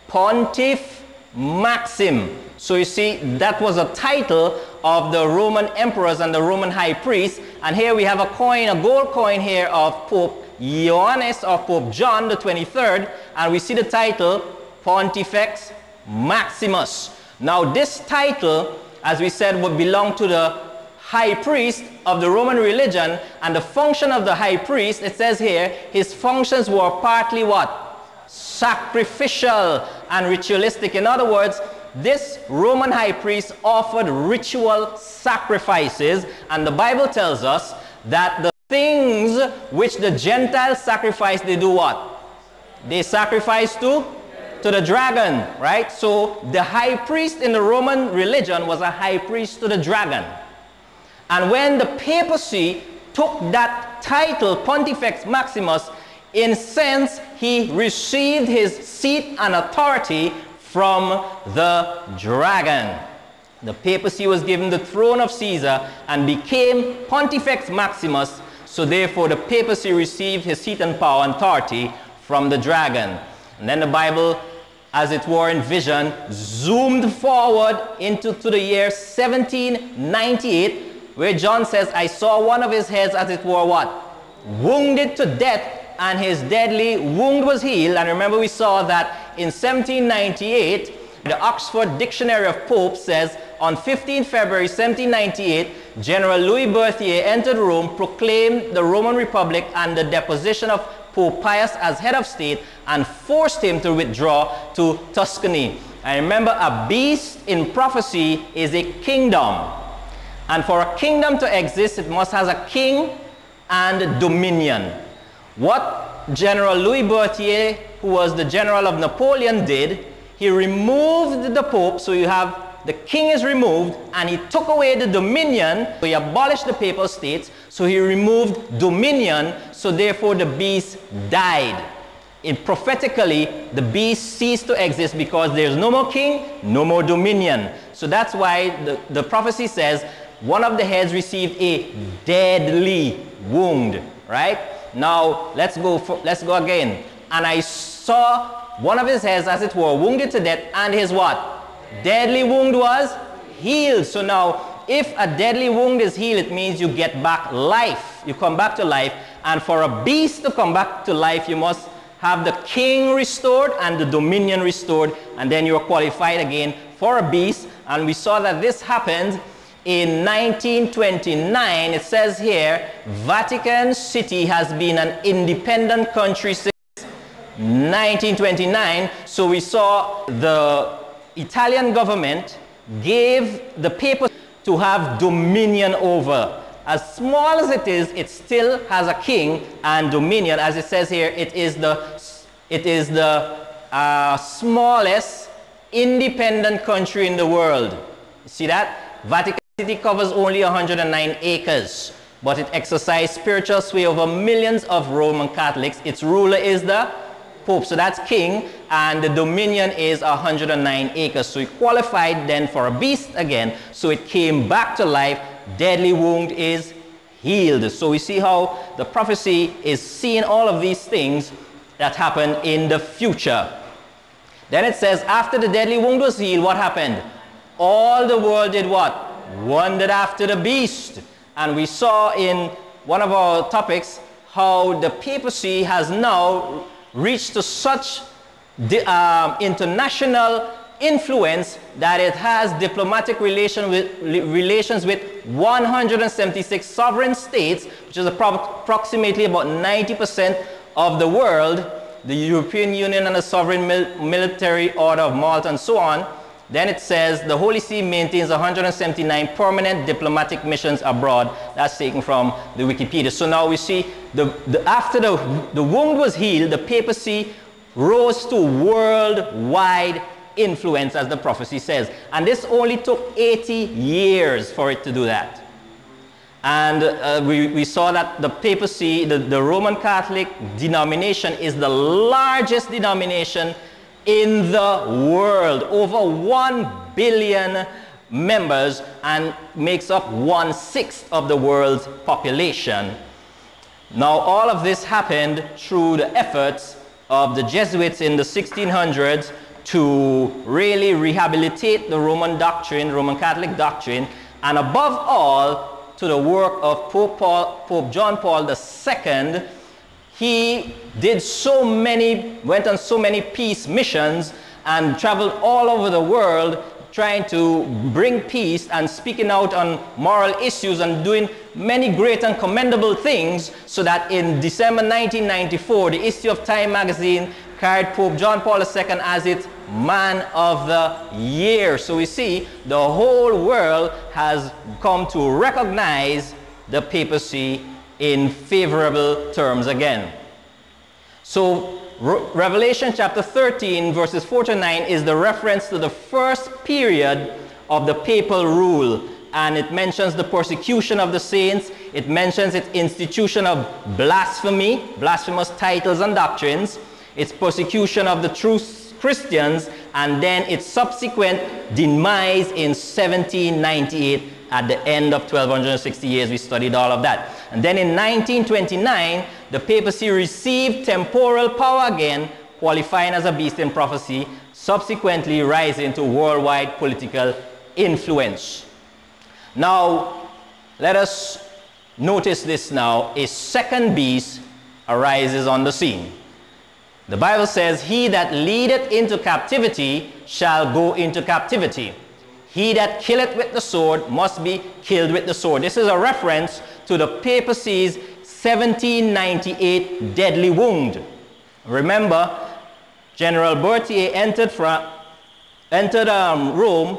Pontiff Maxim. So you see, that was a title of the Roman emperors and the Roman high priests. And here we have a coin, a gold coin here of Pope Ioannis or Pope John the 23rd. And we see the title Pontifex Maximus. Now this title, as we said, would belong to the high priest of the Roman religion. And the function of the high priest, it says here, his functions were partly what? Sacrificial and ritualistic. In other words, this Roman high priest offered ritual sacrifices, and the Bible tells us that the things which the Gentiles sacrifice, they do what? They sacrifice to the dragon, right? So the high priest in the Roman religion was a high priest to the dragon. And when the papacy took that title, Pontifex Maximus, in sense, he received his seat and authority from the dragon. The papacy was given the throne of Caesar and became Pontifex Maximus. So therefore, the papacy received his seat and power and authority from the dragon. And then the Bible, as it were in vision, zoomed forward into the year 1798, where John says, I saw one of his heads, as it were, what? Wounded to death, and his deadly wound was healed. And remember, we saw that in 1798, the Oxford Dictionary of Popes says, on 15 February 1798, General Louis Berthier entered Rome, proclaimed the Roman Republic and the deposition of Pope Pius as head of state, and forced him to withdraw to Tuscany. And remember, a beast in prophecy is a kingdom. And for a kingdom to exist, it must have a king and dominion. What General Louis Berthier, who was the general of Napoleon, did, he removed the Pope, so you have the king is removed, and he took away the dominion, so he abolished the papal states, so he removed dominion, so therefore the beast died. Prophetically, the beast ceased to exist because there's no more king, no more dominion. So that's why the prophecy says one of the heads received a deadly wound, right? Now, let's go again. And I saw one of his heads, as it were, wounded to death, and his what? Deadly wound was healed. So now, if a deadly wound is healed, it means you get back life. You come back to life. And for a beast to come back to life, you must have the king restored and the dominion restored. And then you're qualified again for a beast. And we saw that this happened in 1929. It says here, Vatican City has been an independent country since 1929. So we saw the Italian government gave the papacy to have dominion over. As small as it is, it still has a king and dominion. As it says here, it is the smallest independent country in the world. You see that? Vatican City covers only 109 acres, but it exercised spiritual sway over millions of Roman Catholics. Its ruler is the Pope, so that's king, and the dominion is 109 acres. So it qualified then for a beast again, so it came back to life. Deadly wound is healed. So we see how the prophecy is seeing all of these things that happen in the future. Then it says, after the deadly wound was healed, what happened? All the world did what? Wondered after the beast. And we saw in one of our topics how the papacy has now reached to such international influence that it has diplomatic relations with 176 sovereign states, which is approximately about 90% of the world, the European Union and the Sovereign Military Order of Malta and so on. Then it says the Holy See maintains 179 permanent diplomatic missions abroad. That's taken from the Wikipedia. So now we see after the wound was healed, the papacy rose to worldwide influence, as the prophecy says. And this only took 80 years for it to do that. And we saw that the papacy, the Roman Catholic denomination, is the largest denomination in the world. Over 1 billion members, and makes up 1/6 of the world's population. Now, all of this happened through the efforts of the Jesuits in the 1600s to really rehabilitate the Roman doctrine, Roman Catholic doctrine, and above all, to the work of Pope John Paul II. He did went on so many peace missions and traveled all over the world trying to bring peace and speaking out on moral issues and doing many great and commendable things, so that in December 1994, the issue of Time magazine carried Pope John Paul II as its Man of the Year. So we see the whole world has come to recognize the papacy in favorable terms again. So Revelation chapter 13 verses 4 to 9 is the reference to the first period of the papal rule, and it mentions the persecution of the saints. It mentions its institution of blasphemy, blasphemous titles and doctrines, its persecution of the true Christians, and then its subsequent demise in 1798 at the end of 1260 years. We studied all of that. And then in 1929, the papacy received temporal power again, qualifying as a beast in prophecy, subsequently rising to worldwide political influence. Now, let us notice this now. A second beast arises on the scene. The Bible says, "He that leadeth into captivity shall go into captivity. He that killeth with the sword must be killed with the sword." This is a reference to the papacy's 1798 deadly wound. Remember, General Berthier entered Rome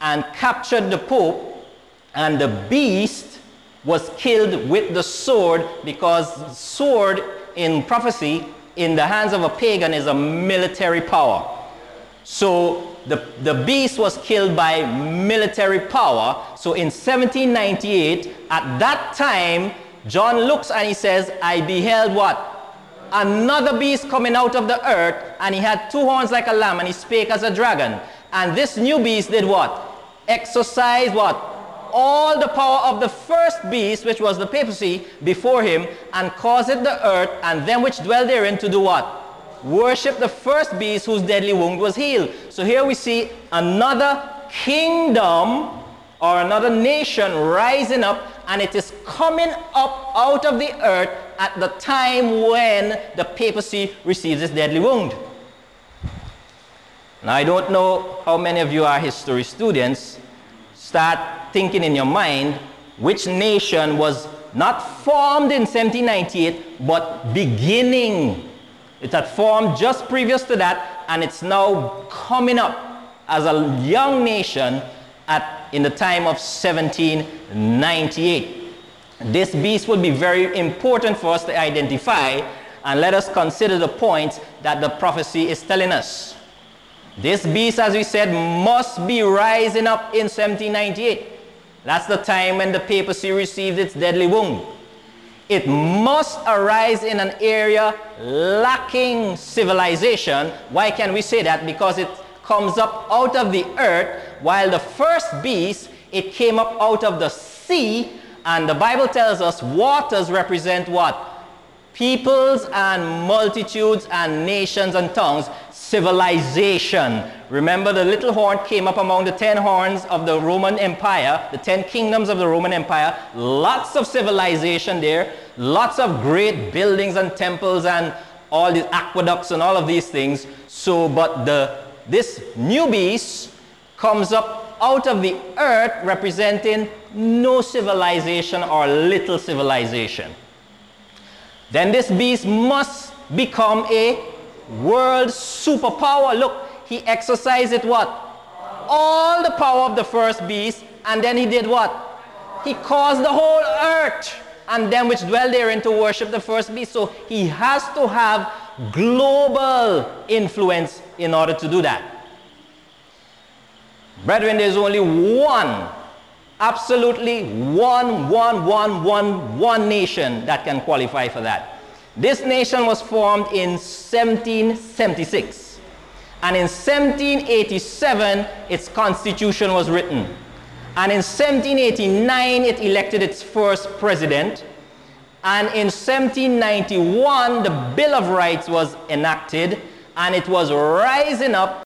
and captured the Pope, and the beast was killed with the sword, because sword in prophecy in the hands of a pagan is a military power. So the beast was killed by military power. So in 1798, at that time, John looks and he says, "I beheld" what? Another beast coming out of the earth, and he had two horns like a lamb, and he spake as a dragon. And this new beast did what? Exercise what? All the power of the first beast, which was the papacy, before him, and caused the earth and them which dwell therein to do what? Worship the first beast, whose deadly wound was healed. So here we see another kingdom or another nation rising up, and it is coming up out of the earth at the time when the papacy receives its deadly wound. Now, I don't know how many of you are history students. Start thinking in your mind which nation was not formed in 1798, but beginning. It had formed just previous to that, and it's now coming up as a young nation in the time of 1798. This beast would be very important for us to identify, and let us consider the points that the prophecy is telling us. This beast, as we said, must be rising up in 1798. That's the time when the papacy received its deadly wound. It must arise in an area lacking civilization. Why can we say that? Because it comes up out of the earth, while the first beast, it came up out of the sea, and the Bible tells us waters represent what? Peoples and multitudes and nations and tongues. Civilization. Remember, the little horn came up among the 10 horns of the Roman Empire, the 10 kingdoms of the Roman Empire. Lots of civilization there, lots of great buildings and temples and all these aqueducts and all of these things. So, but this new beast comes up out of the earth, representing no civilization or little civilization. Then this beast must become a world superpower. Look, he exercised it what? All the power of the first beast, and then he did what? He caused the whole earth and them which dwell therein to worship the first beast. So he has to have global influence in order to do that. Brethren, there's only one, absolutely one nation that can qualify for that. This nation was formed in 1776. And in 1787, its constitution was written. And in 1789, it elected its first president. And in 1791, the Bill of Rights was enacted, and it was rising up